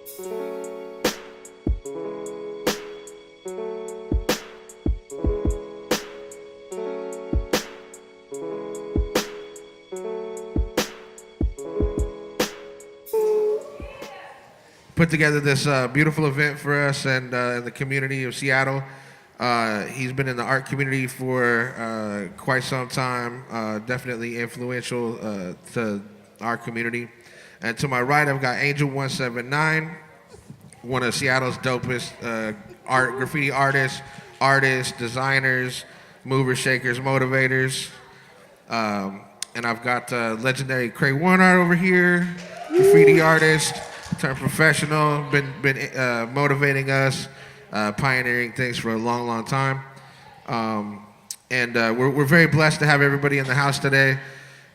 Put together this beautiful event for us and in the community of Seattle. He's been in the art community for quite some time, definitely influential to our community. And to my right, I've got Angel 179, one of Seattle's dopest graffiti artists, designers, movers, shakers, motivators. And I've got legendary Crayone art over here, graffiti artist, turned professional, been motivating us, pioneering things for a long, long time. And we're very blessed to have everybody in the house today.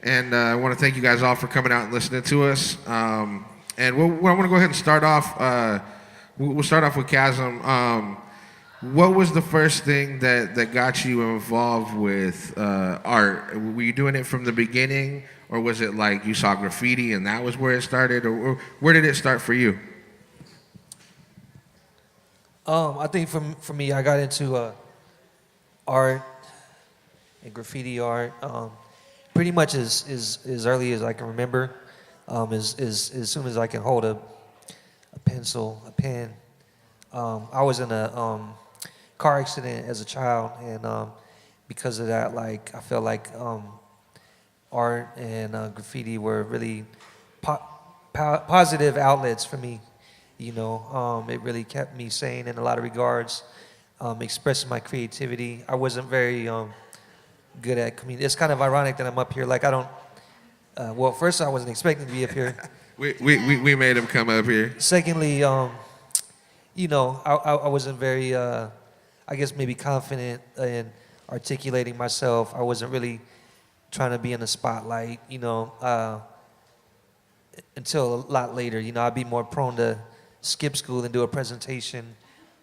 And I want to thank you guys all for coming out and listening to us. And I want to go ahead and start off. We'll start off with Khazm. What was the first thing that got you involved with art? Were you doing it from the beginning, or was it like you saw graffiti and that was where it started, or where did it start for you? I think for me, I got into art and graffiti art pretty much as early as I can remember. As soon as I can hold a pencil, a pen. I was in a car accident as a child, and because of that, like I felt like art and graffiti were really positive outlets for me. You know, it really kept me sane in a lot of regards, expressing my creativity. I wasn't very good at community. It's kind of ironic that I'm up here. Like I don't. Well, first I wasn't expecting to be up here. we made him come up here. Secondly, you know, I wasn't very, I guess maybe confident in articulating myself. I wasn't really trying to be in the spotlight, you know, until a lot later. You know, I'd be more prone to skip school and do a presentation.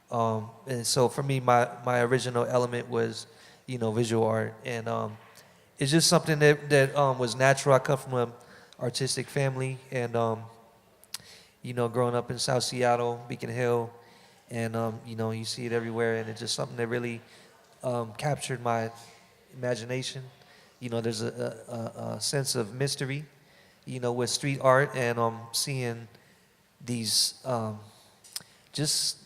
And so for me, my original element was, you know, visual art. And it's just something that was natural. I come from an artistic family, and you know, growing up in South Seattle, Beacon Hill, and you know, you see it everywhere, and it's just something that really captured my imagination. You know, there's a sense of mystery, you know, with street art, and seeing these just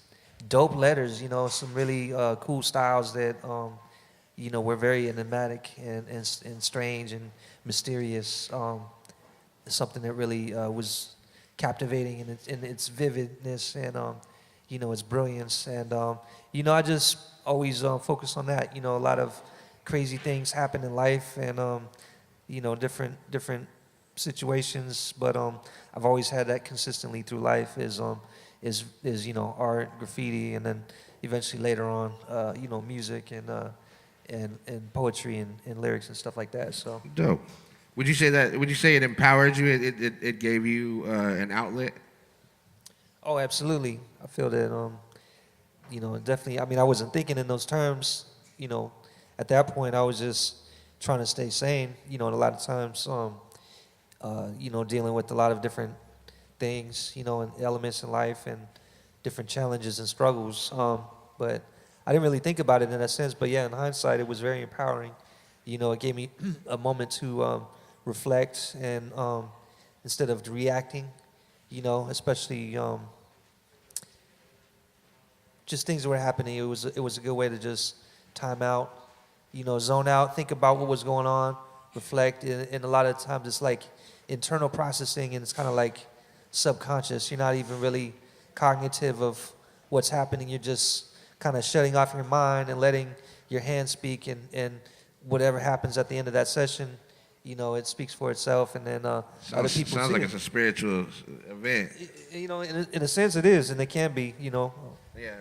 dope letters, you know, some really cool styles that you know, were very enigmatic and strange and mysterious. Something that really was captivating in its vividness and you know, its brilliance. And you know, I just always focus on that. You know, a lot of crazy things happen in life, and you know, different situations. But I've always had that consistently through life is you know, art, graffiti, and then eventually later on you know, music and poetry and lyrics and stuff like that. So dope. Would you say it empowered you? It gave you an outlet? Oh, absolutely. I feel that you know, definitely. I mean, I wasn't thinking in those terms. You know, at that point, I was just trying to stay sane. You know, and a lot of times, you know, dealing with a lot of different things. You know, and elements in life and different challenges and struggles. But I didn't really think about it in that sense. But yeah, in hindsight, it was very empowering. You know, it gave me a moment to reflect and instead of reacting, you know, especially just things that were happening. It was a good way to just time out, you know, zone out, think about what was going on, reflect. And a lot of times it's like internal processing, and it's kind of like subconscious. You're not even really cognitive of what's happening. You're just kind of shutting off your mind and letting your hand speak, and whatever happens at the end of that session, you know, it speaks for itself, and then other people sounds see like it. it's a spiritual event. You know, in a sense it is, and it can be, you know. Yeah.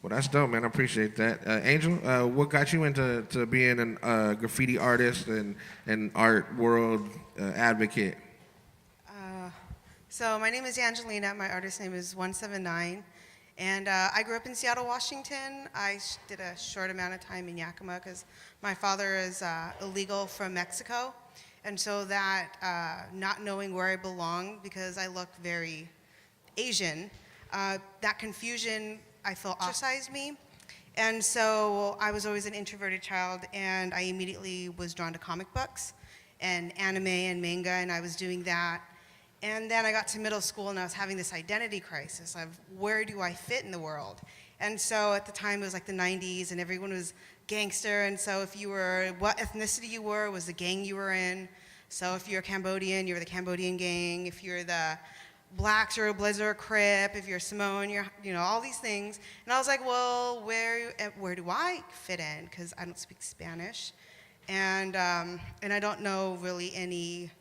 Well, that's dope, man. I appreciate that. Angel, what got you into being a graffiti artist and art world advocate? So my name is Angelina. My artist name is OneSevenNine. And I grew up in Seattle, Washington. I did a short amount of time in Yakima because my father is illegal from Mexico. And so that not knowing where I belonged, because I look very Asian, that confusion, I felt, ostracized me. And so I was always an introverted child, and I immediately was drawn to comic books and anime and manga, and I was doing that. And then I got to middle school, and I was having this identity crisis of where do I fit in the world? And so at the time, it was like the 90s, and everyone was gangster, and so if you were, what ethnicity you were was the gang you were in. So if you're Cambodian, you were the Cambodian gang. If you're the Blacks, you're a Bloods or a Crip. If you're Samoan, you're, all these things. And I was like, well, where do I fit in? Because I don't speak Spanish, and I don't know really any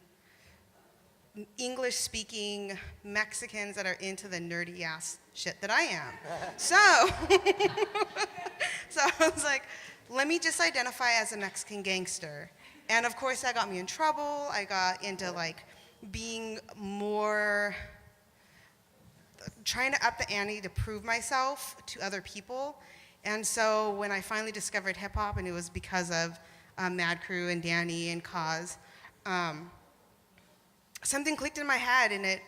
English-speaking Mexicans that are into the nerdy-ass shit that I am. So, so I was like, let me just identify as a Mexican gangster. And of course, that got me in trouble. I got into like being more, trying to up the ante to prove myself to other people. And so when I finally discovered hip hop, and it was because of Mad Crew and Danny and Kaz, something clicked in my head, and it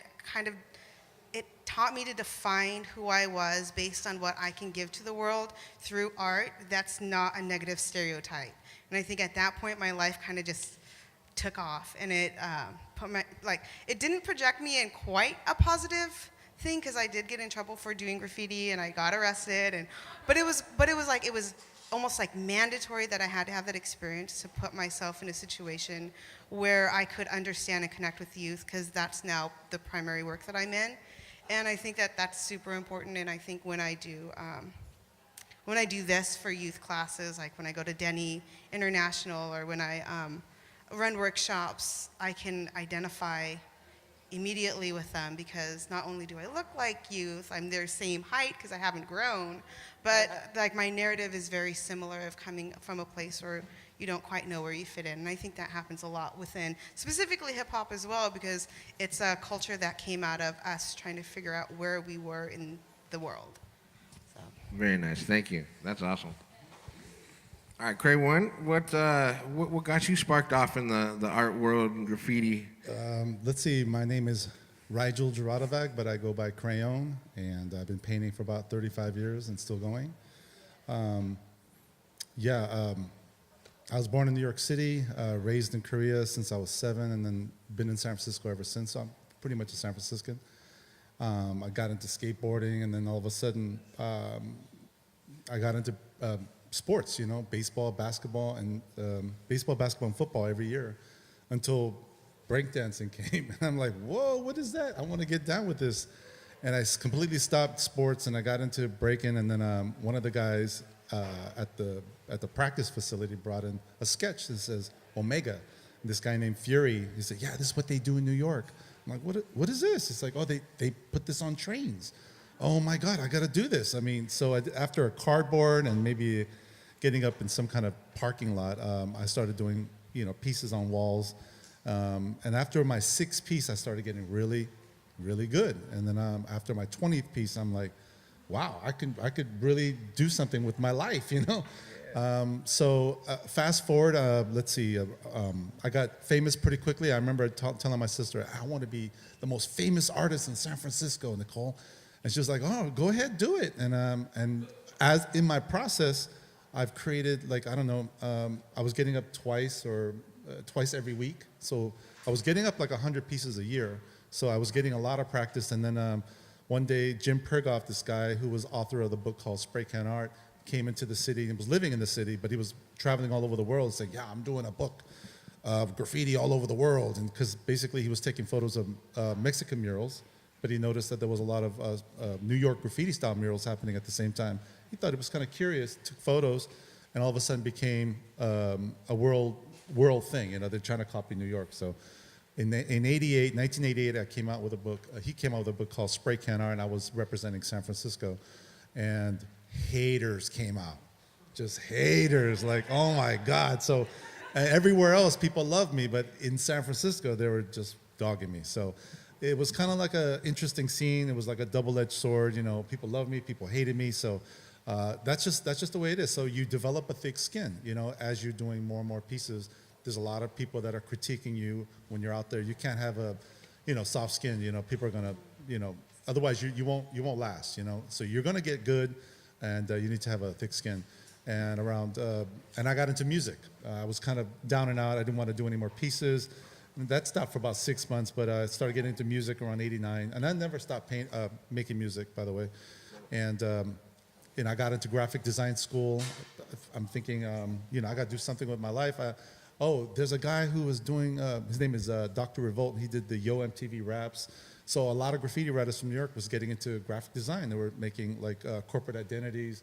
taught me to define who I was based on what I can give to the world through art. That's not a negative stereotype. And I think at that point, my life kind of just took off, and it it didn't project me in quite a positive thing, because I did get in trouble for doing graffiti, and I got arrested, but it was almost like mandatory that I had to have that experience to put myself in a situation where I could understand and connect with youth, because that's now the primary work that I'm in. And I think that that's super important. And I think when I do this for youth classes, like when I go to Denny International, or when I run workshops, I can identify immediately with them, because not only do I look like youth, I'm their same height because I haven't grown, but like my narrative is very similar, of coming from a place where you don't quite know where you fit in. And I think that happens a lot within specifically hip hop as well, because it's a culture that came out of us trying to figure out where we were in the world. So. Very nice. Thank you. That's awesome. All right, Crayone, what got you sparked off in the art world and graffiti? Let's see, my name is Rigel Jaradovac, but I go by Crayone, and I've been painting for about 35 years and still going. I was born in New York City, raised in Korea since I was 7, and then been in San Francisco ever since. So I'm pretty much a San Franciscan. I got into skateboarding, and then all of a sudden, I got into sports, baseball, basketball, and football every year, until breakdancing came. And I'm like, whoa, what is that? I want to get down with this. And I completely stopped sports, and I got into breaking. And then one of the guys at the practice facility brought in a sketch that says Omega. And this guy named Fury, he said, yeah, this is what they do in New York. I'm like, what is this? It's like, oh, they put this on trains. Oh my God, I got to do this. I mean, so after a cardboard and maybe getting up in some kind of parking lot, I started doing, pieces on walls. And after my 6th piece, I started getting really, really good. And then after my 20th piece, I'm like, wow, I could really do something with my life, Yeah. So fast forward, let's see, I got famous pretty quickly. I remember telling my sister, I want to be the most famous artist in San Francisco, Nicole. And she was like, oh, go ahead, do it. And as in my process, I've created, like, I don't know, I was getting up twice every week. So I was getting up like 100 pieces a year. So I was getting a lot of practice. And then one day, Jim Pergoff, this guy who was author of the book called Spray Can Art, came into the city and was living in the city, but he was traveling all over the world saying, yeah, I'm doing a book of graffiti all over the world. And because basically he was taking photos of Mexican murals, but he noticed that there was a lot of New York graffiti-style murals happening at the same time. He thought it was kind of curious, took photos, and all of a sudden became a world thing. They're trying to copy New York. So in 1988, I came out with a book. He came out with a book called Spray Can Art, and I was representing San Francisco. And haters came out, just haters, like, oh my God. So everywhere else, people loved me, but in San Francisco, they were just dogging me. So it was kind of like an interesting scene. It was like a double-edged sword. People loved me, people hated me. So that's just the way it is. So you develop a thick skin, as you're doing more and more pieces. There's a lot of people that are critiquing you when you're out there. You can't have a, soft skin. People are gonna, otherwise you won't last, you know. So you're gonna get good, and you need to have a thick skin. And and I got into music. I was kind of down and out. I didn't want to do any more pieces. And that stopped for about 6 months, but I started getting into music around '89, and I never stopped making music, by the way. And I got into graphic design school. I'm thinking, you know, I got to do something with my life. There's a guy who was doing. His name is Dr. Revolt. He did the Yo MTV raps. So a lot of graffiti writers from New York was getting into graphic design. They were making like corporate identities.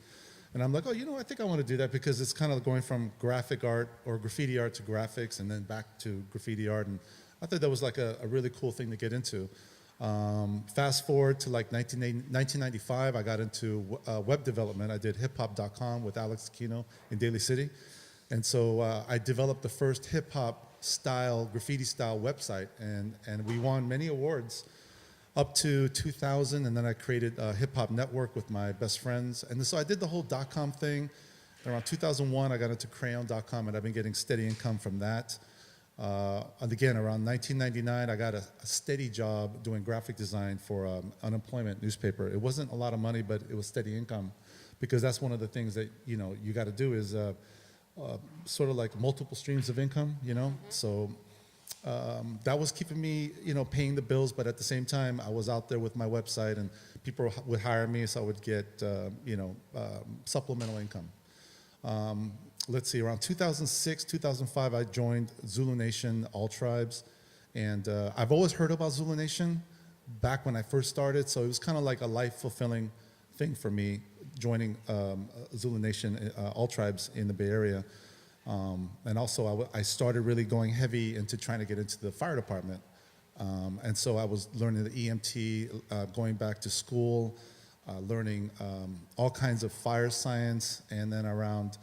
And I'm like, oh, you know, I think I want to do that because it's kind of going from graphic art or graffiti art to graphics and then back to graffiti art. And I thought that was like a really cool thing to get into. Fast forward to like 1995, I got into web development. I did hiphop.com with Alex Aquino in Daly City. And so I developed the first hip-hop style, graffiti style website. And we won many awards up to 2000, and then I created a hip-hop network with my best friends. And so I did the whole .com thing. Around 2001, I got into Crayone.com, and I've been getting steady income from that. And again, around 1999, I got a steady job doing graphic design for unemployment newspaper. It wasn't a lot of money, but it was steady income, because that's one of the things that, you know, you got to do is sort of like multiple streams of income, you know? So that was keeping me, you know, paying the bills, but at the same time, I was out there with my website, and people would hire me, so I would get, supplemental income. Let's see, around 2006, 2005, I joined Zulu Nation, All Tribes, and I've always heard about Zulu Nation back when I first started, so it was kind of like a life-fulfilling thing for me, joining Zulu Nation, All Tribes in the Bay Area. And also, I started really going heavy into trying to get into the fire department. And so I was learning the EMT, going back to school, learning all kinds of fire science. And then around,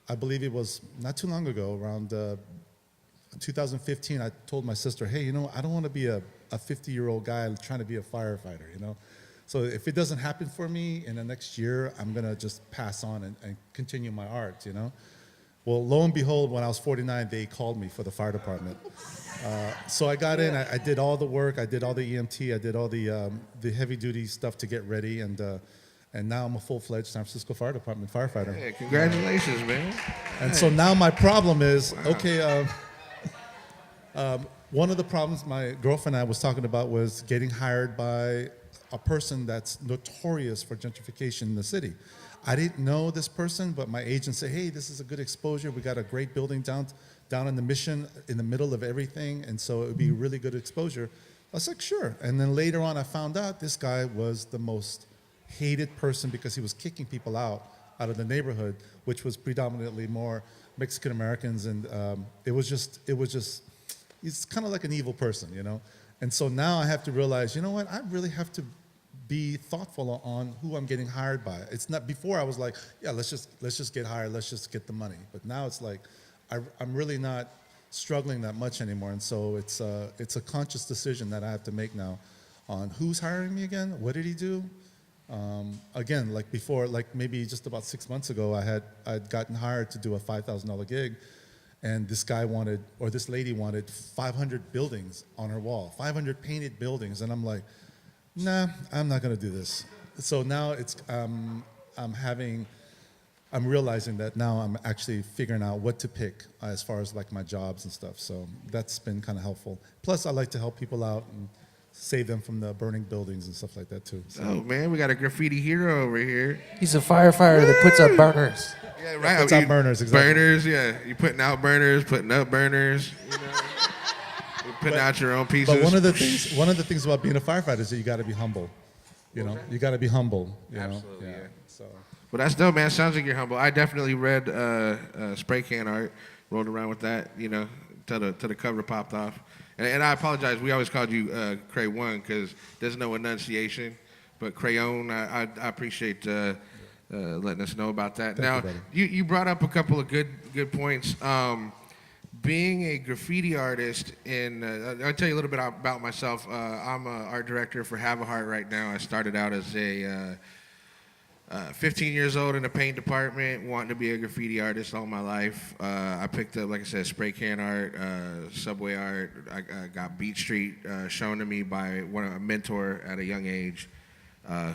I believe it was not too long ago, around 2015, I told my sister, hey, you know, I don't want to be a 50-year-old guy trying to be a firefighter, you know? So if it doesn't happen for me in the next year, I'm going to just pass on and continue my art, you know? Well, lo and behold, when I was 49, they called me for the fire department. So I got in, I did all the work, I did all the EMT, I did all the heavy-duty stuff to get ready, and now I'm a full-fledged San Francisco Fire Department firefighter. Hey, congratulations, man. And so now my problem is, okay, one of the problems my girlfriend and I was talking about was getting hired by a person that's notorious for gentrification in the city. I didn't know this person, but my agent said, hey, this is a good exposure. We got a great building down in the Mission, in the middle of everything, and so it would be really good exposure. I was like, sure. And then later on, I found out this guy was the most hated person because he was kicking people out of the neighborhood, which was predominantly more Mexican Americans, and it was just, he's kind of like an evil person, you know? And so now I have to realize, you know what, I really have to be thoughtful on who I'm getting hired by. It's not, before I was like, yeah, let's just get hired, let's just get the money. But now it's like, I'm really not struggling that much anymore. And so it's a conscious decision that I have to make now on who's hiring me again, what did he do? Again, like before, like maybe just about 6 months ago, I'd gotten hired to do a $5,000 gig, and this guy wanted, or this lady wanted 500 buildings on her wall, 500 painted buildings, and I'm like, nah, I'm not gonna do this. So now it's, I'm realizing that now I'm actually figuring out what to pick as far as like my jobs and stuff. So that's been kind of helpful. Plus, I like to help people out and save them from the burning buildings and stuff like that too. So. Oh man, we got a graffiti hero over here. He's a firefighter that puts up burners. Yeah, right. Puts out burners, exactly. Burners, yeah. You putting out burners, putting up burners. You know, you're putting out your own pieces. But one of the things about being a firefighter is that you got to be humble. You know, you got to be humble. You Absolutely, know? yeah. So. Well, that's dope, man. Sounds like you're humble. I definitely read spray can art, rolled around with that, you know, till the cover popped off. And I apologize. We always called you Crayone because there's no enunciation. But Crayone, I appreciate letting us know about that. Thank Now, you, you brought up a couple of good points. Being a graffiti artist, I'll tell you a little bit about myself. I'm an art director for Have a Heart right now. I started out as a 15 years old in the paint department, wanting to be a graffiti artist all my life. I picked up, like I said, spray can art, subway art. I got Beat Street shown to me by a mentor at a young age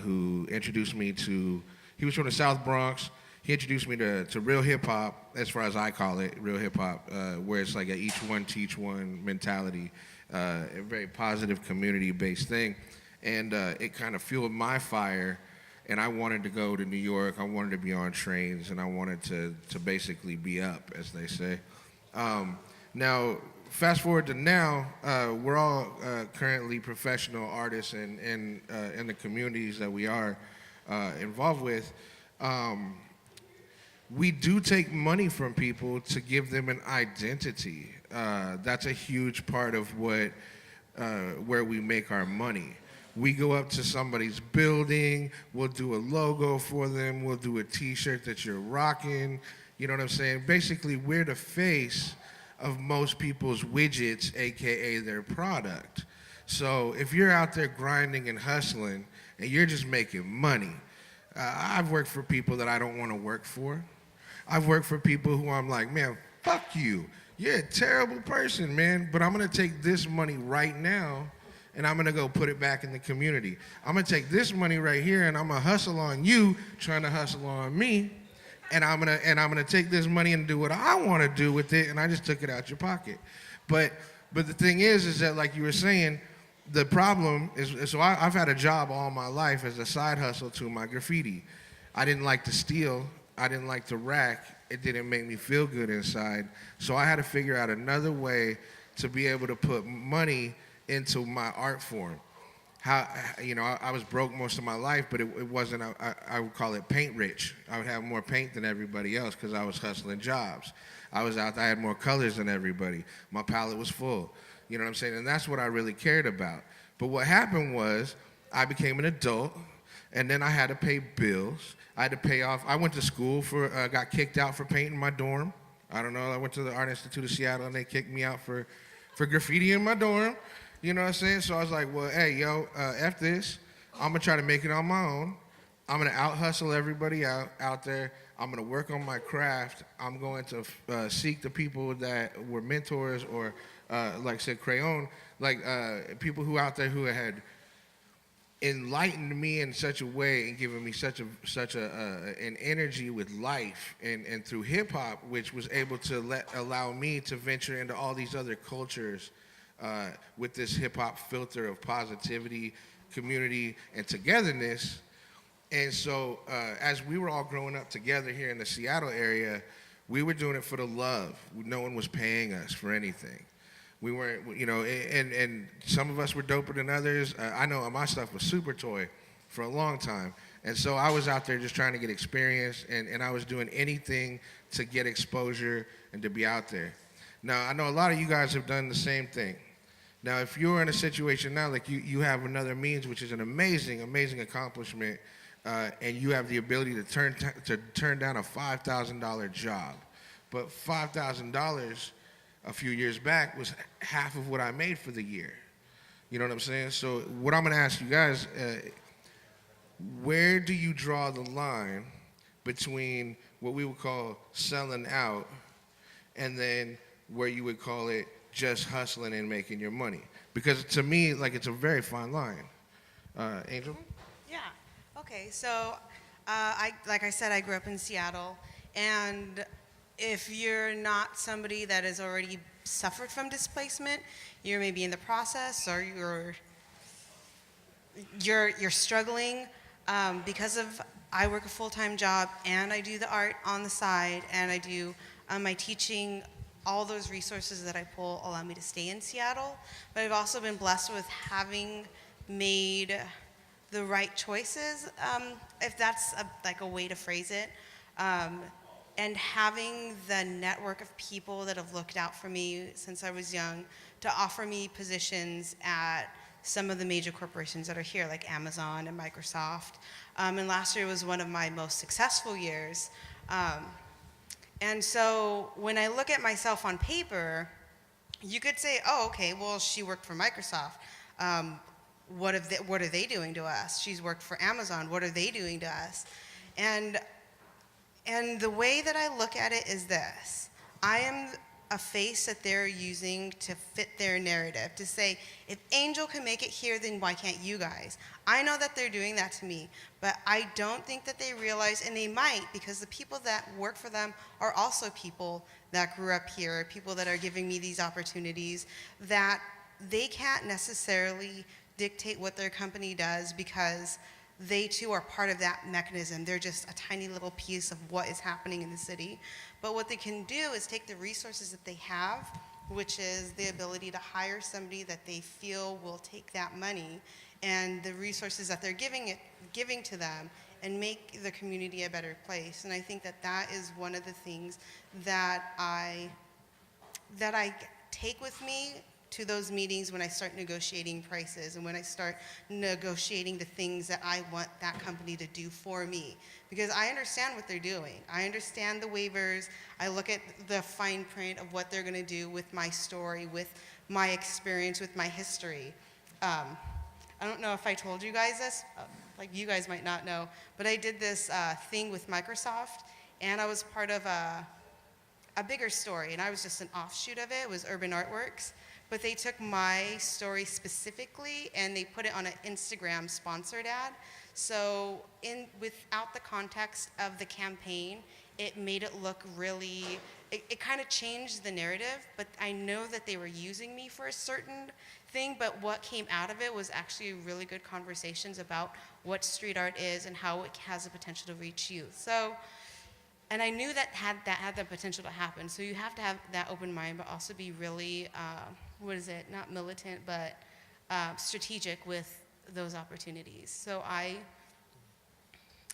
who introduced me to, he was from the South Bronx. He introduced me to real hip hop, as far as I call it, real hip hop, where it's like a each one teach one mentality, a very positive community-based thing. And it kind of fueled my fire. And I wanted to go to New York. I wanted to be on trains, and I wanted to basically be up, as they say. Now, fast forward to now, we're all currently professional artists in the communities that we are involved with. We do take money from people to give them an identity. That's a huge part of where we make our money. We go up to somebody's building, we'll do a logo for them, we'll do a t-shirt that you're rocking, you know what I'm saying? Basically, we're the face of most people's widgets, AKA their product. So if you're out there grinding and hustling and you're just making money, I've worked for people that I don't want to work for. I've worked for people who I'm like, man, fuck you. You're a terrible person, man, but I'm gonna take this money right now and I'm gonna go put it back in the community. I'm gonna take this money right here and I'm gonna hustle on you, trying to hustle on me, and I'm gonna take this money and do what I wanna do with it, and I just took it out your pocket. But the thing is that, like you were saying, the problem is, so I've had a job all my life as a side hustle to my graffiti. I didn't like to steal, I didn't like to rack, it didn't make me feel good inside, so I had to figure out another way to be able to put money into my art form. How, you know, I was broke most of my life, but it wasn't, I would call it paint rich. I would have more paint than everybody else because I was hustling jobs. I was out there, I had more colors than everybody. My palette was full. You know what I'm saying? And that's what I really cared about. But what happened was I became an adult, and then I had to pay bills. I had to pay off, I went to school for, got kicked out for painting my dorm. I don't know, I went to the Art Institute of Seattle and they kicked me out for graffiti in my dorm. You know what I'm saying? So I was like, well, hey, yo, F this. I'm going to try to make it on my own. I'm going to out-hustle everybody out there. I'm going to work on my craft. I'm going to seek the people that were mentors or, like I said, Crayone, like people who out there who had enlightened me in such a way and given me such an energy with life and through hip-hop, which was able to allow me to venture into all these other cultures with this hip-hop filter of positivity, community, and togetherness. And so as we were all growing up together here in the Seattle area, we were doing it for the love. No one was paying us for anything. We weren't, you know, and some of us were doper than others. I know my stuff was super toy for a long time. And so I was out there just trying to get experience, and I was doing anything to get exposure and to be out there. Now, I know a lot of you guys have done the same thing. Now, if you're in a situation now, like you have another means, which is an amazing, amazing accomplishment, and you have the ability to turn down a $5,000 job. But $5,000 a few years back was half of what I made for the year. You know what I'm saying? So what I'm gonna ask you guys, where do you draw the line between what we would call selling out and then where you would call it just hustling and making your money? Because to me, like, it's a very fine line. Angel? Yeah. Okay. So, like I said, I grew up in Seattle, and if you're not somebody that has already suffered from displacement, you're maybe in the process, or you're struggling because of, I work a full-time job and I do the art on the side, and I do my teaching. All those resources that I pull allow me to stay in Seattle, but I've also been blessed with having made the right choices, if that's like a way to phrase it, and having the network of people that have looked out for me since I was young to offer me positions at some of the major corporations that are here, like Amazon and Microsoft. And last year was one of my most successful years. And so when I look at myself on paper, you could say, oh, okay, well, she worked for Microsoft. What are they doing to us? She's worked for Amazon. What are they doing to us? And the way that I look at it is this. I am a face that they're using to fit their narrative, to say, if Angel can make it here, then why can't you guys? I know that they're doing that to me, but I don't think that they realize, and they might, because the people that work for them are also people that grew up here, people that are giving me these opportunities, that they can't necessarily dictate what their company does because they too are part of that mechanism. They're just a tiny little piece of what is happening in the city. But what they can do is take the resources that they have, which is the ability to hire somebody that they feel will take that money and the resources that they're giving to them, and make the community a better place. And I think that that is one of the things that I take with me to those meetings when I start negotiating prices and when I start negotiating the things that I want that company to do for me. Because I understand what they're doing. I understand the waivers. I look at the fine print of what they're gonna do with my story, with my experience, with my history. I don't know if I told you guys this, like you guys might not know, but I did this thing with Microsoft, and I was part of a bigger story, and I was just an offshoot of it. It was Urban Artworks. But they took my story specifically and they put it on an Instagram sponsored ad. So without the context of the campaign, it made it look really, it kind of changed the narrative, but I know that they were using me for a certain thing, but what came out of it was actually really good conversations about what street art is and how it has the potential to reach youth. So, and I knew that had the potential to happen. So you have to have that open mind, but also be really, not militant, but strategic with those opportunities. So I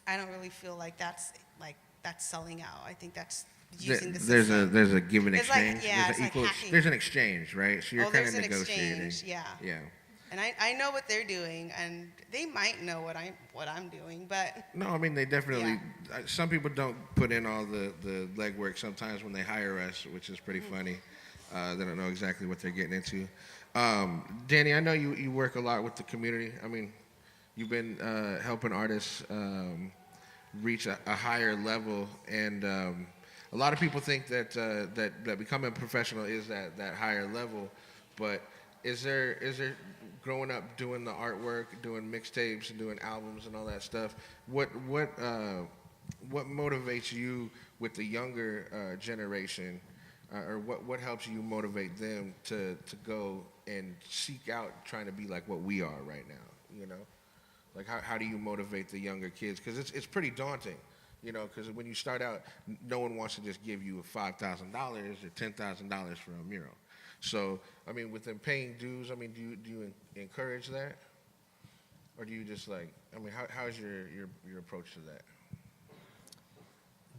don't really feel like that's selling out. I think that's using the system. There's a give and It's like, exchange. yeah, There's it's an like equal. hacking. There's an exchange, right? So you're kind There's of an negotiating. exchange, yeah. Yeah. And I know what they're doing, and they might know what I'm doing, but No, I mean they definitely. Some people don't put in all the legwork sometimes when they hire us, which is pretty funny. They don't know exactly what they're getting into. Danny, I know you work a lot with the community. I mean, you've been helping artists reach a higher level, and a lot of people think that that becoming a professional is that higher level. But is there growing up doing the artwork, doing mixtapes, and doing albums and all that stuff? What motivates you with the younger generation? Or what helps you motivate them to go and seek out trying to be like what we are right now, you know? Like how do you motivate the younger kids? Because it's pretty daunting, you know, because when you start out, no one wants to just give you $5,000 or $10,000 for a mural. So, I mean, with them paying dues, I mean, do you encourage that? Or do you just like, I mean, how's your approach to that?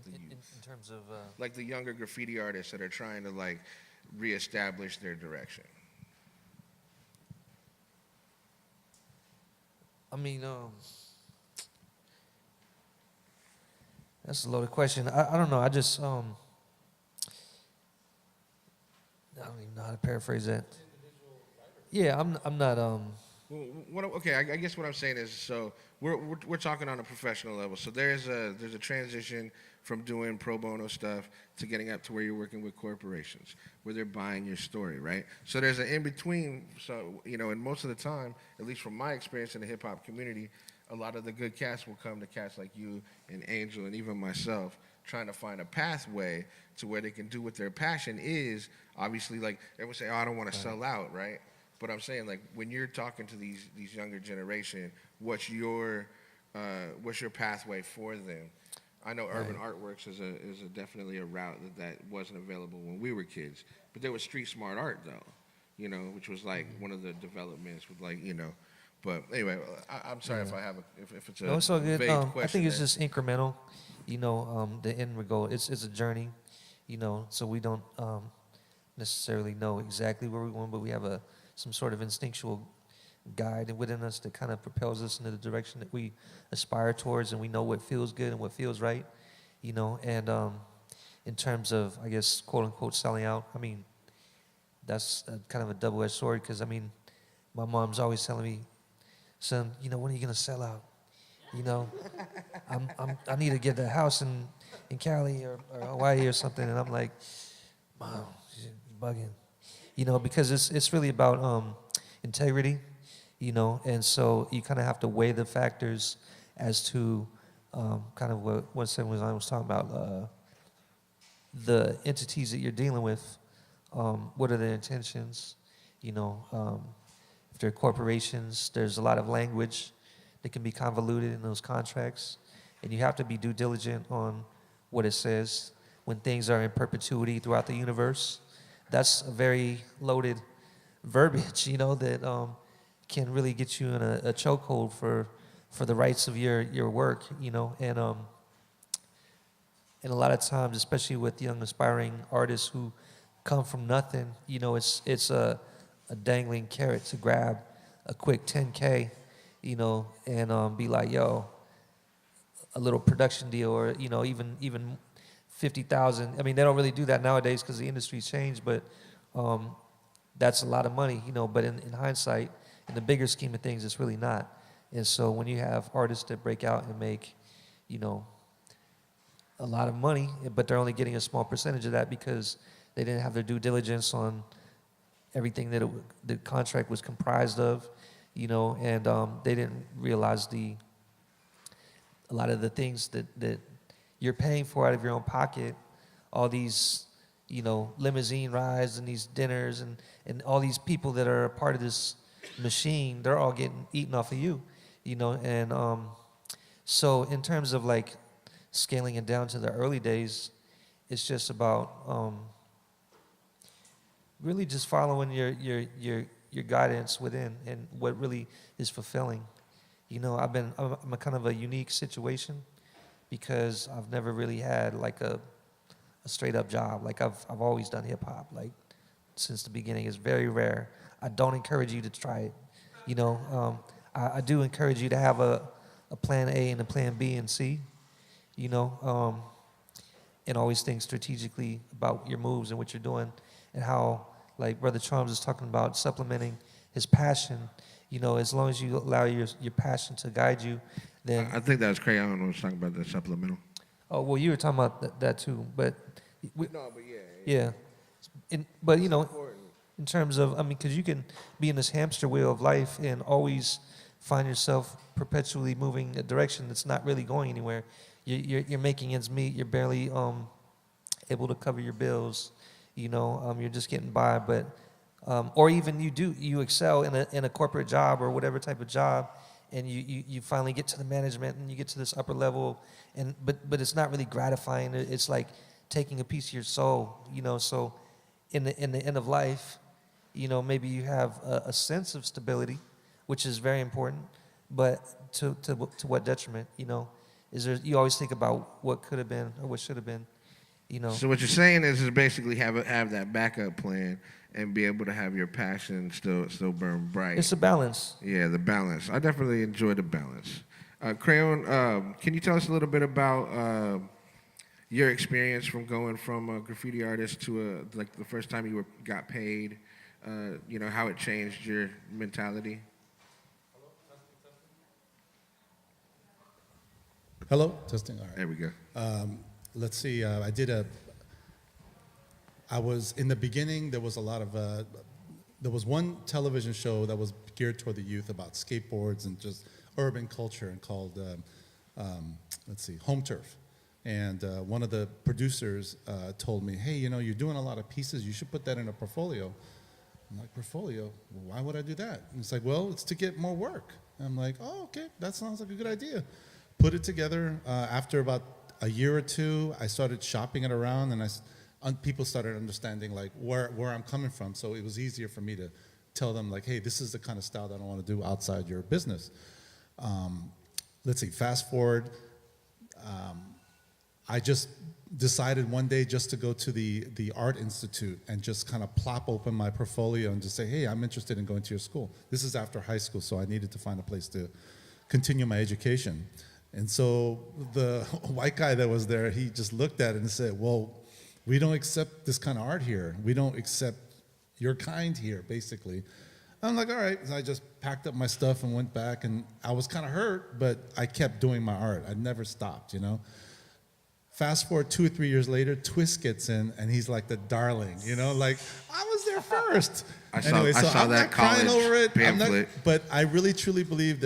In terms of Like the younger graffiti artists that are trying to like reestablish their direction. I mean, that's a loaded question. I don't know. I just I don't even know how to paraphrase that. Yeah, I'm not Well, okay, I guess what I'm saying is, so we're talking on a professional level. So there's a transition from doing pro bono stuff to getting up to where you're working with corporations, where they're buying your story, right? So there's an in between. So and most of the time, at least from my experience in the hip hop community, a lot of the good cats will come to cats like you and Angel and even myself, trying to find a pathway to where they can do what their passion is. Obviously, like everyone say, "Oh, I don't want to sell out," right? But I'm saying, like, when you're talking to these younger generation, what's your pathway for them? I know Urban Artworks is definitely a route that wasn't available when we were kids. But there was Street Smart Art though, which was like one of the developments with But anyway, I'm sorry if I have if it's a no, it's all good. vague question. I think it's there. just incremental. The end goal. It's a journey. So we don't necessarily know exactly where we want, but we have some sort of instinctual guide within us that kind of propels us into the direction that we aspire towards, and we know what feels good and what feels right, and in terms of, I guess, quote unquote selling out, I mean, that's kind of a double-edged sword, because I mean, my mom's always telling me, son, when are you going to sell out? You know, I need to get a house in Cali or Hawaii or something, and I'm like, Mom, you're bugging. You know, because it's really about integrity, you know, and so you kind of have to weigh the factors as to kind of what OneSevenNine was talking about, the entities that you're dealing with. What are their intentions? You know, if they're corporations, there's a lot of language that can be convoluted in those contracts, and you have to be due diligent on what it says. When things are in perpetuity throughout the universe, that's a very loaded verbiage, you know, that can really get you in a chokehold for the rights of your work, you know, and a lot of times, especially with young aspiring artists who come from nothing, you know, it's a dangling carrot to grab a quick 10K, you know, and be like, yo, a little production deal, or you know, even 50,000. I mean, they don't really do that nowadays because the industry's changed, but that's a lot of money, you know. But in hindsight, in the bigger scheme of things, it's really not. And so when you have artists that break out and make, you know, a lot of money, but they're only getting a small percentage of that because they didn't have their due diligence on everything that the contract was comprised of, you know, and they didn't realize a lot of the things that you're paying for out of your own pocket, all these, you know, limousine rides and these dinners and all these people that are a part of this machine, they're all getting eaten off of you, you know, and so in terms of like scaling it down to the early days, it's just about really just following your guidance within and what really is fulfilling. You know, I'm a kind of a unique situation because I've never really had like a straight up job. Like I've always done hip hop, like since the beginning. It's very rare. I don't encourage you to try it. You know, I do encourage you to have a plan A and a plan B and C, you know, and always think strategically about your moves and what you're doing and how, like Brother Charms is talking about, supplementing his passion. You know, as long as you allow your passion to guide you, then... I think that was Crayone when was talking about the supplemental. Oh, well, you were talking about that too, but... No, but Yeah. But, you know, important. in terms of, I mean, because you can be in this hamster wheel of life and always find yourself perpetually moving a direction that's not really going anywhere. You're making ends meet. You're barely able to cover your bills. You know, you're just getting by, but... or even you excel in a corporate job or whatever type of job, and you finally get to the management and you get to this upper level, and but it's not really gratifying. It's like taking a piece of your soul, you know. So in the end of life, you know, maybe you have a sense of stability, which is very important, but to what detriment, you know? You always think about what could have been or what should have been, you know. So what you're saying is basically have that backup plan and be able to have your passion still burn bright. It's a balance. Yeah, the balance. I definitely enjoy the balance. Crayone, can you tell us a little bit about your experience from going from a graffiti artist to like the first time you got paid? You know, how it changed your mentality? Hello? Testing. All right. There we go. Let's see. I was, in the beginning, there was a lot of, there was one television show that was geared toward the youth about skateboards and just urban culture and called, let's see, Home Turf. And one of the producers told me, hey, you know, you're doing a lot of pieces. You should put that in a portfolio. I'm like, portfolio? Well, why would I do that? And it's like, well, it's to get more work. And I'm like, oh, okay, that sounds like a good idea. Put it together. After about a year or two, I started shopping it around, and people started understanding like where I'm coming from. So it was easier for me to tell them like, hey, this is the kind of style that I want to do outside your business. Let's see, fast forward. I just decided one day just to go to the Art Institute and just kind of plop open my portfolio and just say, hey, I'm interested in going to your school. This is after high school, so I needed to find a place to continue my education. And so the white guy that was there, he just looked at it and said, well, we don't accept this kind of art here. We don't accept your kind here, basically. I'm like, all right. So I just packed up my stuff and went back, and I was kind of hurt, but I kept doing my art. I never stopped, you know. Fast forward 2 or 3 years later, Twist gets in, and he's like the darling, you know, like, I was there first. I saw I'm that not crying college over it. pamphlet. But I really truly believe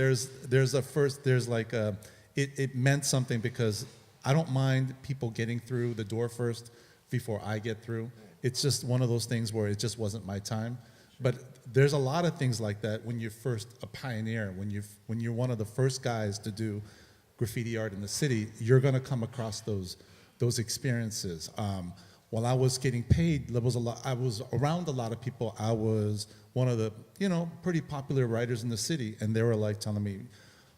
it meant something, because I don't mind people getting through the door first before I get through. It's just one of those things where it just wasn't my time. But there's a lot of things like that when you're first a pioneer, when you're one of the first guys to do graffiti art in the city, you're going to come across those experiences. While I was getting paid, I was around a lot of people. I was one of the, pretty popular writers in the city, and they were like telling me,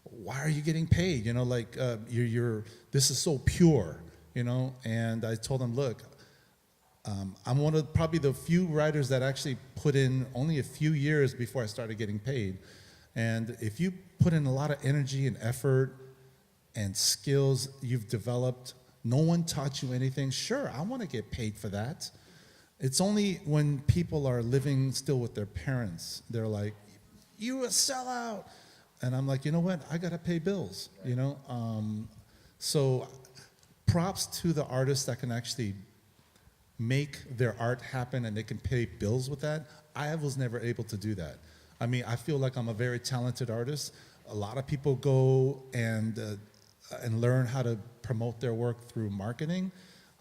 "Why are you getting paid? This is so pure, And I told them, look, I'm one of probably the few writers that actually put in only a few years before I started getting paid. And if you put in a lot of energy and effort and skills you've developed, no one taught you anything, sure, I want to get paid for that. It's only when people are living still with their parents, they're like, you a sellout. And I'm like, you know what? I got to pay bills, So props to the artists that can actually make their art happen and they can pay bills with that. I was never able to do that. I mean, I feel like I'm a very talented artist. A lot of people go and learn how to promote their work through marketing.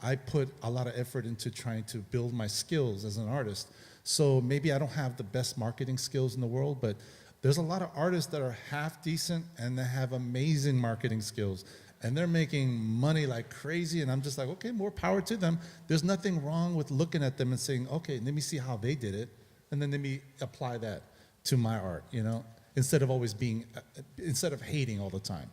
I put a lot of effort into trying to build my skills as an artist. So maybe I don't have the best marketing skills in the world, but there's a lot of artists that are half decent and they have amazing marketing skills. And they're making money like crazy, and I'm just like, okay, more power to them. There's nothing wrong with looking at them and saying, okay, let me see how they did it, and then let me apply that to my art, instead of hating all the time.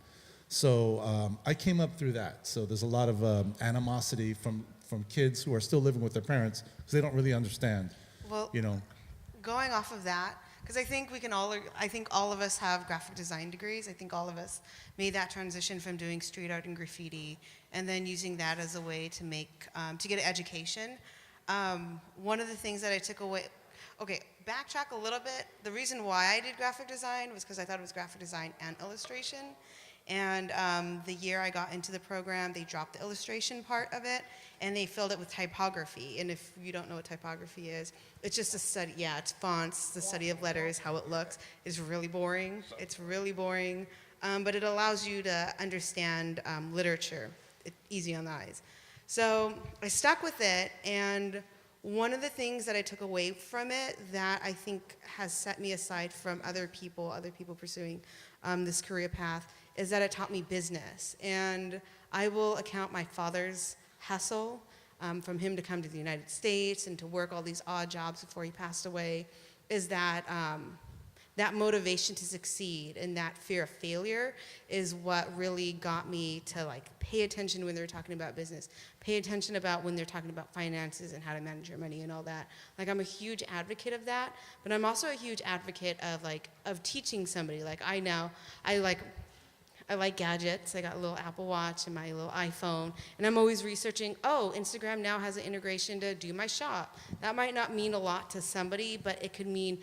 So I came up through that. So there's a lot of animosity from kids who are still living with their parents because they don't really understand, Well, going off of that, because I think all of us have graphic design degrees. I think all of us made that transition from doing street art and graffiti and then using that as a way to to get an education. One of the things that I took away, backtrack a little bit. The reason why I did graphic design was because I thought it was graphic design and illustration. And the year I got into the program, they dropped the illustration part of it, and they filled it with typography. And if you don't know what typography is, it's just a study. Yeah, it's fonts, the study of letters, how it looks. It's really boring. It's really boring, but it allows you to understand literature. It's easy on the eyes. So I stuck with it, and one of the things that I took away from it that I think has set me aside from other people pursuing this career path, is that it taught me business. And I will account my father's hustle, from him to come to the United States and to work all these odd jobs before he passed away, is that that motivation to succeed and that fear of failure is what really got me to pay attention when they're talking about business, pay attention about when they're talking about finances and how to manage your money and all that. I'm a huge advocate of that, but I'm also a huge advocate of teaching somebody. I like gadgets. I got a little Apple Watch and my little iPhone, and I'm always researching, Instagram now has an integration to do my shop. That might not mean a lot to somebody, but it could mean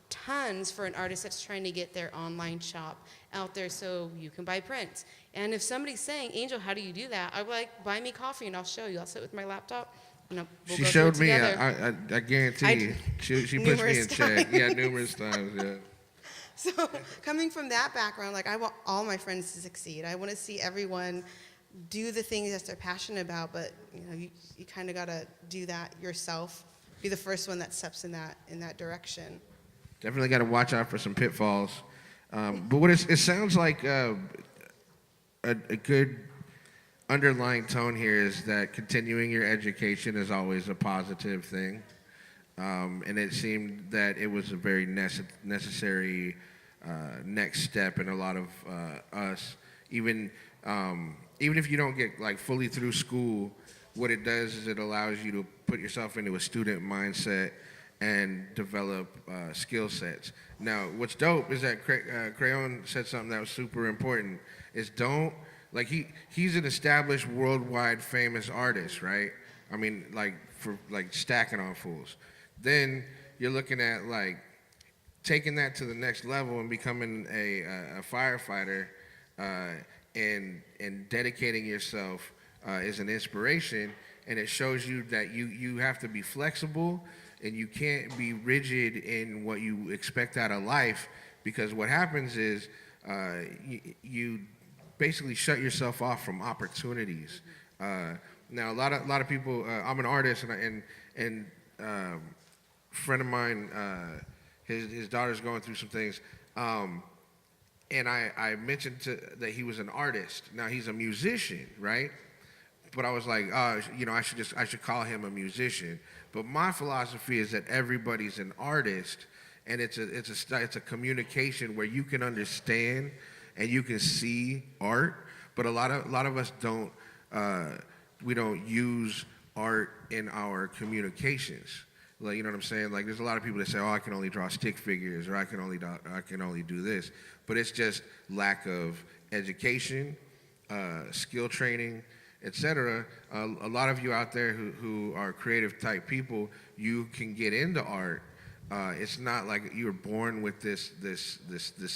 tons for an artist that's trying to get their online shop out there so you can buy prints. And if somebody's saying, Angel, how do you do that? I'm like, buy me coffee and I'll show you. I'll sit with my laptop. We'll she go showed through it me. together. I guarantee you. She puts me in check. Yeah, numerous times. Yeah. So coming from that background, I want all my friends to succeed. I want to see everyone do the things that they're passionate about, but you kind of got to do that yourself. Be the first one that steps in that direction. Definitely got to watch out for some pitfalls. But what it sounds like a good underlying tone here is that continuing your education is always a positive thing. And it seemed that it was a very necessary next step in a lot of us. Even if you don't get fully through school, what it does is it allows you to put yourself into a student mindset and develop skill sets. Now, what's dope is that Crayone said something that was super important. Is don't he's an established worldwide famous artist, right? I mean, for stacking on fools. Then you're looking at taking that to the next level and becoming a firefighter and dedicating yourself is an inspiration, and it shows you that you have to be flexible and you can't be rigid in what you expect out of life, because what happens is you basically shut yourself off from opportunities. Now, a lot of people. I'm an artist, and friend of mine, his daughter's going through some things, and I mentioned that he was an artist. Now he's a musician, right? But I was like, I should call him a musician. But my philosophy is that everybody's an artist, and it's a communication where you can understand and you can see art. But a lot of us don't. We don't use art in our communications. Like, you know what I'm saying? Like, there's a lot of people that say, "Oh, I can only draw stick figures," or I can only do this. But it's just lack of education, skill training, etc. A lot of you out there who are creative type people, you can get into art. It's not like you were born with this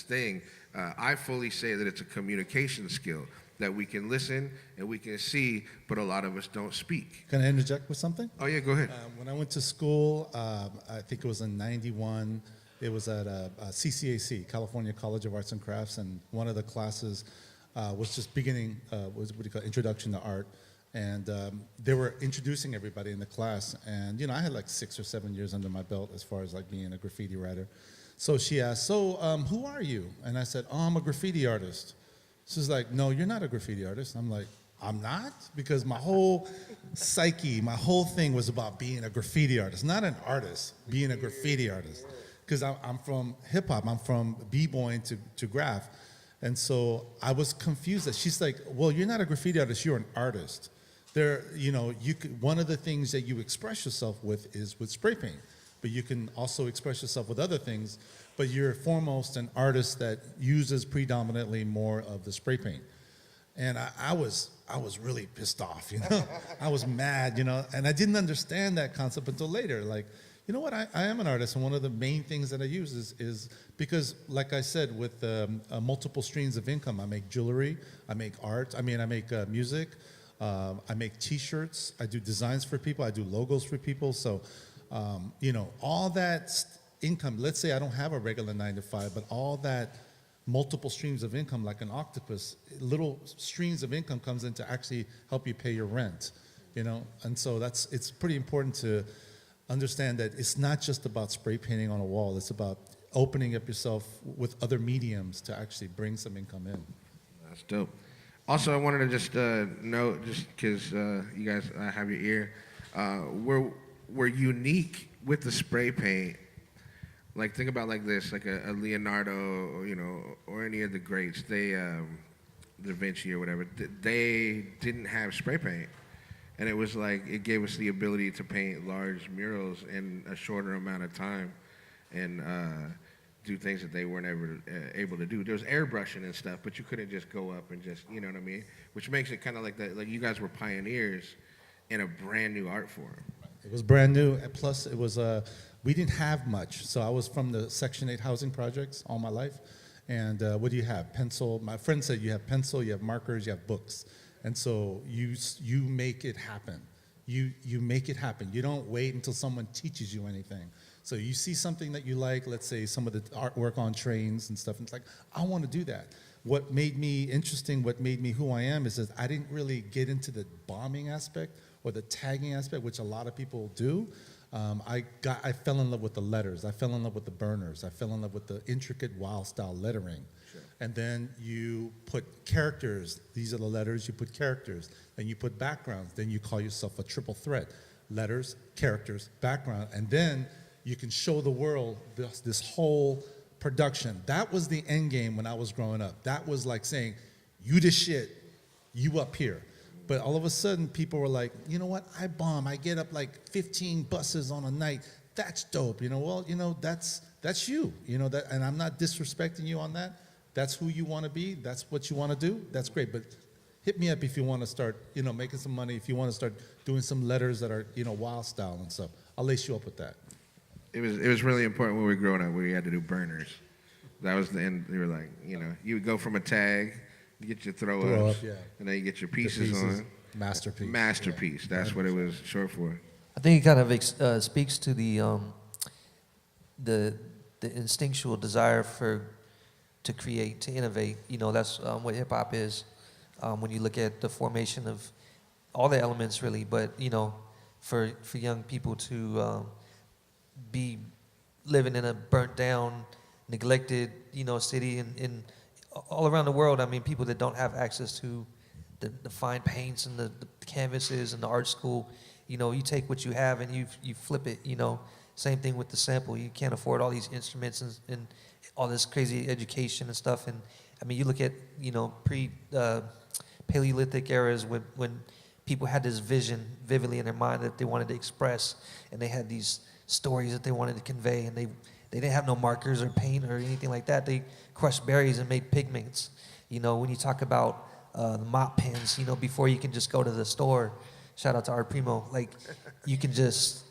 thing. I fully say that it's a communication skill, that we can listen and we can see, but a lot of us don't speak. Can I interject with something? Oh yeah, go ahead. When I went to school, I think it was in '91. It was at CCAC, California College of Arts and Crafts, and one of the classes was just beginning, was what do you call it, Introduction to Art. And they were introducing everybody in the class. And, I had like 6 or 7 years under my belt as far as like being a graffiti writer. So she asked, who are you? And I said, I'm a graffiti artist. She's like, no, you're not a graffiti artist. I'm like, I'm not? Because my whole psyche, my whole thing was about being a graffiti artist, not an artist, being a graffiti artist. Because I'm from hip hop, I'm from b-boying to graph. And so I was confused that she's like, well, you're not a graffiti artist, you're an artist. One of the things that you express yourself with is with spray paint, but you can also express yourself with other things, but you're foremost an artist that uses predominantly more of the spray paint. And I was really pissed off, I was mad, and I didn't understand that concept until later. Like, you know what, I am an artist, and one of the main things that I use is because, like I said, with multiple streams of income, I make jewelry, I make art, I make music, I make t-shirts, I do designs for people, I do logos for people, so, all that income, let's say I don't have a regular 9-to-5, but all that multiple streams of income, like an octopus, little streams of income comes in to actually help you pay your rent, and so it's pretty important to understand that it's not just about spray painting on a wall, it's about opening up yourself with other mediums to actually bring some income in. That's dope. Also, I wanted to just note, just because you guys have your ear, we're unique with the spray paint. Like, think about like this, like a Leonardo, or any of the greats. They, Da Vinci or whatever, they didn't have spray paint. And it was like, it gave us the ability to paint large murals in a shorter amount of time and do things that they weren't ever able to do. There was airbrushing and stuff, but you couldn't just go up and just, you know what I mean? Which makes it kind of like that, like you guys were pioneers in a brand new art form. It was brand new, and plus it was, we didn't have much. So I was from the Section 8 housing projects all my life. And what do you have? Pencil. My friend said you have pencil, you have markers, you have books. And so you make it happen. You make it happen. You don't wait until someone teaches you anything. So you see something that you like, let's say some of the artwork on trains and stuff, and it's like, I want to do that. What made me interesting, what made me who I am is that I didn't really get into the bombing aspect or the tagging aspect, which a lot of people do. I fell in love with the letters. I fell in love with the burners. I fell in love with the intricate wild style lettering. Sure. And then you put characters. These are the letters. You put characters. Then you put backgrounds. Then you call yourself a triple threat. Letters, characters, background. And then you can show the world this whole production. That was the end game when I was growing up. That was like saying, you the shit, you up here. But all of a sudden, people were like, you know what, I bomb. I get up like 15 buses on a night. That's dope. That's you. And I'm not disrespecting you on that. That's who you want to be. That's what you want to do. That's great. But hit me up if you want to start, making some money. If you want to start doing some letters that are, wild style and stuff. I'll lace you up with that. it was really important when we were growing up. We had to do burners. That was the end. They were like, you know, you would go from a tag, you get your throw Throw ups, up, yeah. and then you get your The pieces on. Masterpiece. Masterpiece. Yeah. That's what it was short for. I think it kind of speaks to the instinctual desire to create, to innovate. You know, that's what hip hop is. When you look at the formation of all the elements, really, but you know, for young people to be living in a burnt down, neglected, you know, city in all around the world. I mean, people that don't have access to the fine paints and the canvases and the art school. You know, you take what you have and you flip it. You know, same thing with the sample. You can't afford all these instruments and all this crazy education and stuff. And I mean, you look at, you know, Paleolithic eras when people had this vision vividly in their mind that they wanted to express, and they had these stories that they wanted to convey, and they didn't have no markers or paint or anything like that. They crushed berries and made pigments. You know, when you talk about the mop pens, you know, before you can just go to the store, shout out to Art Primo, like you can just,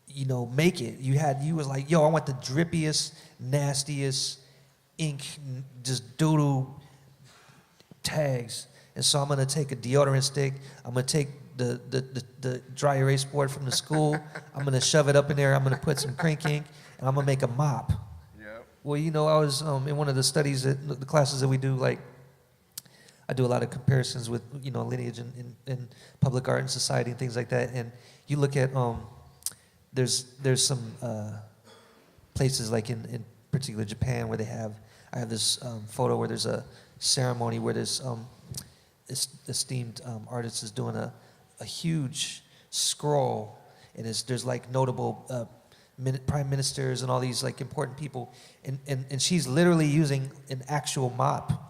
you know, make it. You was like, yo, I want the drippiest, nastiest ink, just doodle tags. And so I'm gonna take a deodorant stick, I'm gonna take the dry erase board from the school, I'm gonna shove it up in there, I'm gonna put some crink ink, and I'm gonna make a mop. Yep. Well, you know, I was in one of the studies, the classes that we do, like, I do a lot of comparisons with, you know, lineage and public art and society and things like that. And you look at, there's some places like in particular Japan where I have this photo where there's a ceremony where this esteemed artist is doing a huge scroll, and there's like notable prime ministers and all these like important people, and she's literally using an actual mop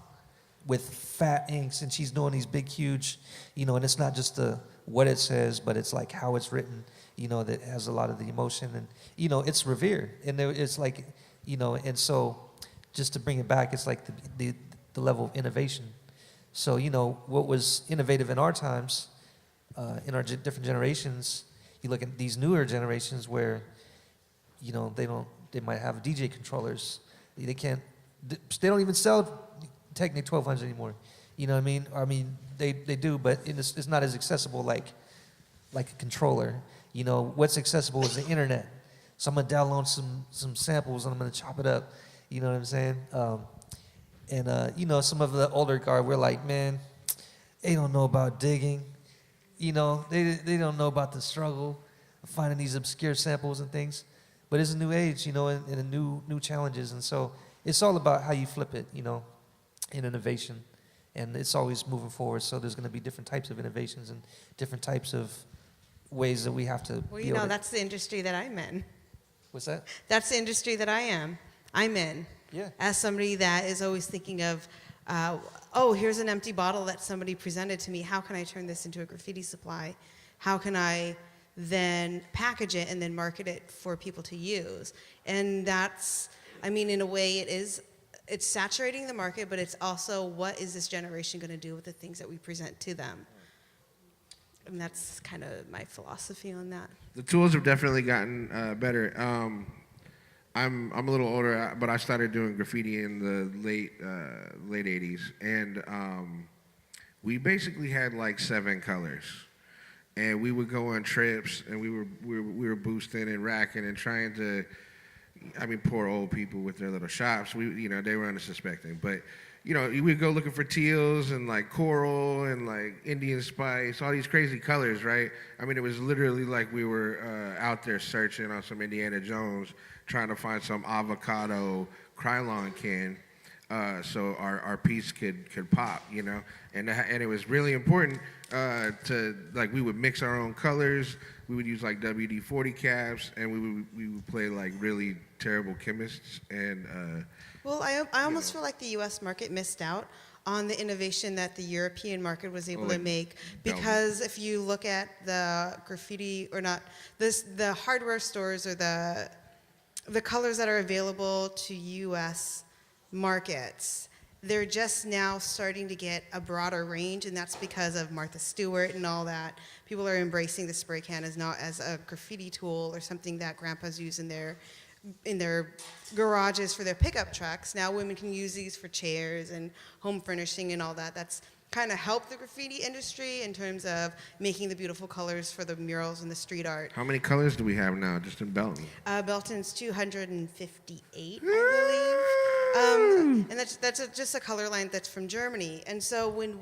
with fat inks, and she's doing these big, huge, you know, and it's not just what it says, but it's like how it's written, you know, that has a lot of the emotion, and, you know, it's revered, and it's like, you know, and so just to bring it back, it's like the level of innovation. So, you know, what was innovative in our times, in our different generations, you look at these newer generations where, you know, they might have DJ controllers, they don't even sell Technic 1200 anymore, you know what I mean? I mean, they do, but it's not as accessible like a controller. You know, what's accessible is the internet. So I'm gonna download some samples and I'm gonna chop it up. You know what I'm saying? You know, some of the older guard, we're like, man, they don't know about digging. You know, they don't know about the struggle of finding these obscure samples and things. But it's a new age, you know, and a new challenges, and so it's all about how you flip it, you know, in innovation, and it's always moving forward. So there's going to be different types of innovations and different types of ways that we have to. Well, you know, that's the industry that I'm in. What's that? That's the industry that I'm in. Yeah. As somebody that is always thinking of, oh, here's an empty bottle that somebody presented to me. How can I turn this into a graffiti supply? How can I then package it and then market it for people to use? And that's, I mean, in a way it's saturating the market, but it's also what is this generation going to do with the things that we present to them? And that's kind of my philosophy on that. The tools have definitely gotten better. I'm a little older, but I started doing graffiti in the late '80s, and we basically had like 7 colors, and we would go on trips, and we were boosting and racking and trying to. I mean, poor old people with their little shops. They were unsuspecting, but we'd go looking for teals and like coral and like Indian spice, all these crazy colors, right? I mean, it was literally like we were out there searching on some Indiana Jones, trying to find some avocado Crayone can, so our piece could pop, and it was really important to, like, we would mix our own colors. We would use like WD-40 caps, and we would play like really terrible chemists. And well, I almost feel like the U.S. market missed out on the innovation that the European market was able to make, because if you look at the graffiti the hardware stores or the colors that are available to U.S. markets, they're just now starting to get a broader range, and that's because of Martha Stewart and all that. People are embracing the spray can as not as a graffiti tool or something that grandpas use in their garages for their pickup trucks. Now women can use these for chairs and home furnishing and all that. That's kind of helped the graffiti industry in terms of making the beautiful colors for the murals and the street art. How many colors do we have now just in Belton? Belton's 258, I believe. And that's just a color line that's from Germany. And so when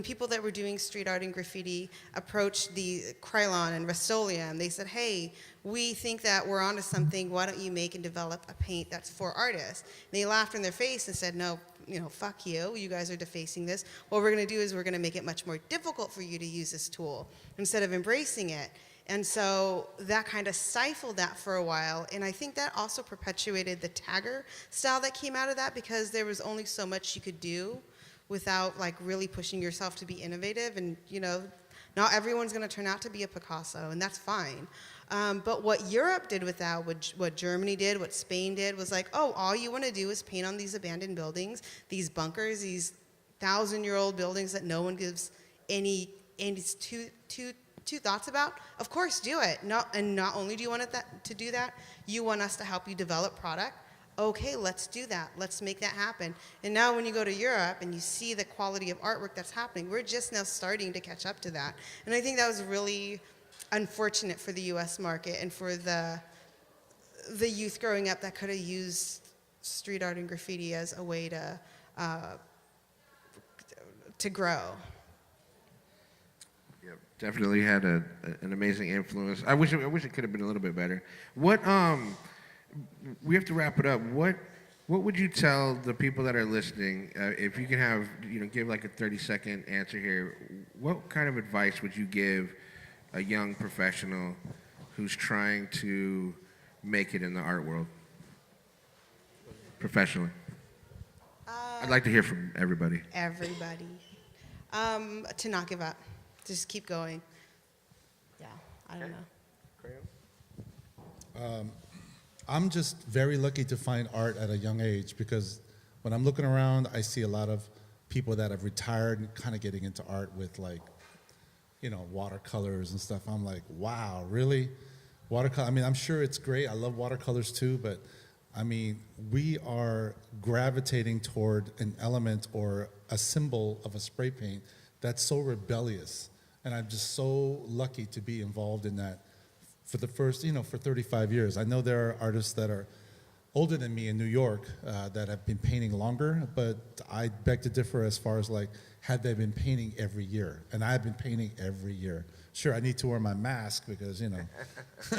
people that were doing street art and graffiti approached the Crayone and Rust-Oleum, they said, hey, we think that we're onto something. Why don't you make and develop a paint that's for artists? And they laughed in their face and said, no, fuck you. You guys are defacing this. What we're going to do is we're going to make it much more difficult for you to use this tool instead of embracing it. And so that kind of stifled that for a while. And I think that also perpetuated the tagger style that came out of that, because there was only so much you could do without like really pushing yourself to be innovative. And, not everyone's going to turn out to be a Picasso, and that's fine. But what Europe did with that, what Germany did, what Spain did, was like, oh, all you want to do is paint on these abandoned buildings, these bunkers, these 1,000-year-old buildings that no one gives any two thoughts about. Of course, do it. Not only do you want to do that, you want us to help you develop product. Okay, let's do that. Let's make that happen. And now when you go to Europe and you see the quality of artwork that's happening, we're just now starting to catch up to that. And I think that was really unfortunate for the U.S. market and for the youth growing up that could have used street art and graffiti as a way to grow. Yep, definitely had an amazing influence. I wish it could have been a little bit better. What we have to wrap it up. What would you tell the people that are listening, if you can have give like a 30-second answer here? What kind of advice would you give a young professional who's trying to make it in the art world professionally? I'd like to hear from everybody. Everybody. To not give up. Just keep going. Yeah, I don't know. I'm just very lucky to find art at a young age, because when I'm looking around, I see a lot of people that have retired and kind of getting into art with watercolors and stuff. I'm like, wow, really? Watercolor? I mean, I'm sure it's great. I love watercolors too, but I mean, we are gravitating toward an element or a symbol of a spray paint that's so rebellious. And I'm just so lucky to be involved in that for the first, for 35 years. I know there are artists that are older than me in New York that have been painting longer, but I beg to differ as far as had they been painting every year? And I've been painting every year. Sure, I need to wear my mask because,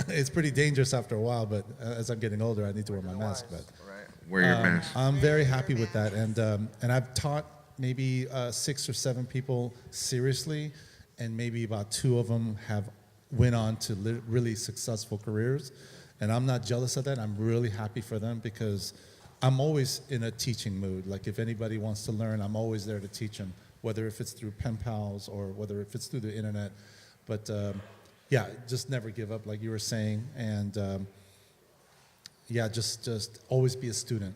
it's pretty dangerous after a while, but as I'm getting older, I need to wear my mask. But Wear your mask. I'm very happy with that. And I've taught maybe 6 or 7 people seriously, and maybe about 2 of them have went on to really successful careers. And I'm not jealous of that. I'm really happy for them, because I'm always in a teaching mood. Like if anybody wants to learn, I'm always there to teach them, whether if it's through pen pals or whether if it's through the internet. But yeah, just never give up, like you were saying. And yeah, just always be a student.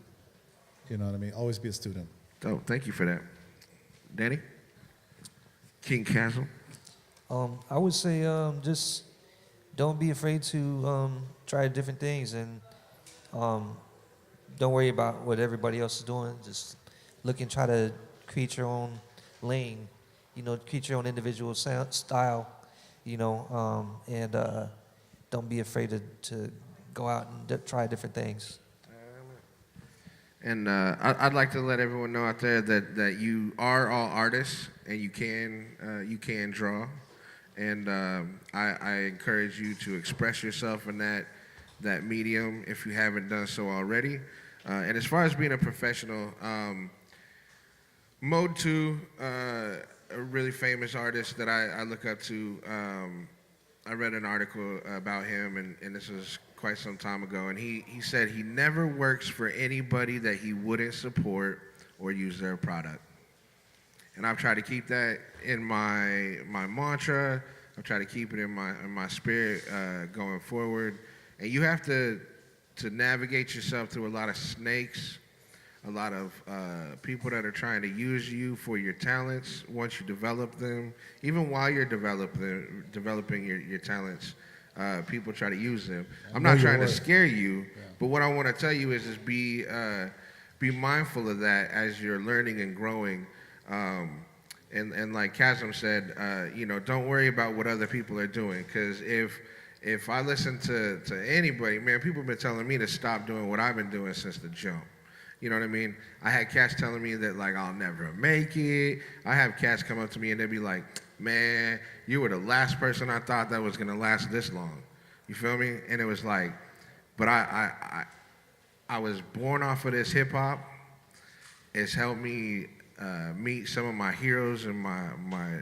You know what I mean? Always be a student. Oh, thank you for that. Danny? King Khazm? I would say just don't be afraid to try different things, and don't worry about what everybody else is doing. Just look and try to create your own lane, create your own individual style, and don't be afraid to go out and try different things. And I'd like to let everyone know out there that you are all artists, and you can draw. And I encourage you to express yourself in that medium if you haven't done so already. And as far as being a professional, Mode 2, a really famous artist that I look up to, I read an article about him, and this was quite some time ago, and he said he never works for anybody that he wouldn't support or use their product. And I've tried to keep that in my mantra. I've tried to keep it in my spirit going forward. And you have to navigate yourself through a lot of snakes, a lot of people that are trying to use you for your talents once you develop them. Even while you're developing your talents, people try to use them. I'm not trying to scare you, but what I want to tell you is be mindful of that as you're learning and growing. And like Khazm said, don't worry about what other people are doing, because if I listen to anybody, man, people have been telling me to stop doing what I've been doing since the jump. You know what I mean? I had cats telling me that, like, I'll never make it. I have cats come up to me and they'd be like, man, you were the last person I thought that was going to last this long. You feel me? And it was like, but I was born off of this hip-hop. It's helped me meet some of my heroes and my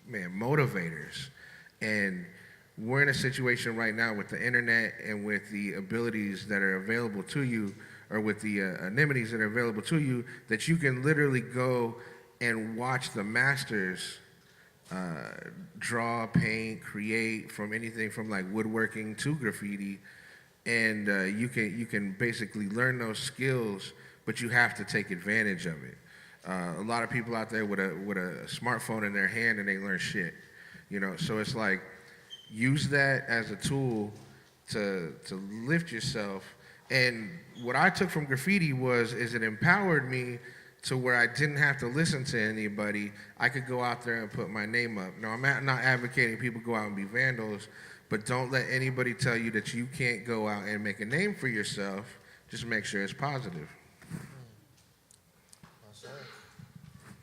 motivators. And we're in a situation right now with the internet and with the abilities that are available to you, or with the anonymities that are available to you, that you can literally go and watch the masters draw, paint, create, from anything from like woodworking to graffiti, and you can basically learn those skills, but you have to take advantage of it. A lot of people out there with a smartphone in their hand and they learn shit, So it's like, use that as a tool to lift yourself. And what I took from graffiti is it empowered me to where I didn't have to listen to anybody. I could go out there and put my name up. Now, I'm not advocating people go out and be vandals, but don't let anybody tell you that you can't go out and make a name for yourself. Just make sure it's positive.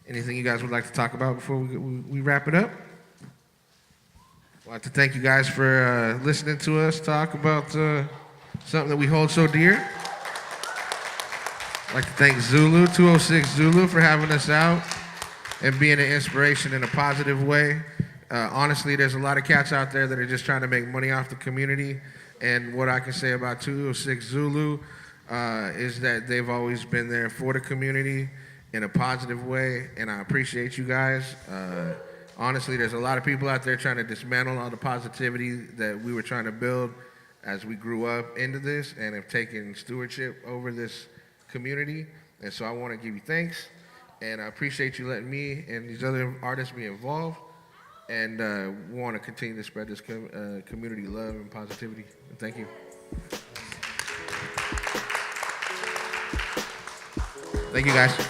Anything you guys would like to talk about before we wrap it up? I'd like to thank you guys for listening to us talk about something that we hold so dear. I'd like to thank Zulu, 206 Zulu, for having us out and being an inspiration in a positive way. Honestly, there's a lot of cats out there that are just trying to make money off the community. And what I can say about 206 Zulu is that they've always been there for the community in a positive way, and I appreciate you guys. Honestly, there's a lot of people out there trying to dismantle all the positivity that we were trying to build as we grew up into this, and have taken stewardship over this community. And so I want to give you thanks, and I appreciate you letting me and these other artists be involved, and want to continue to spread this community love and positivity. And thank you. Thank you, guys.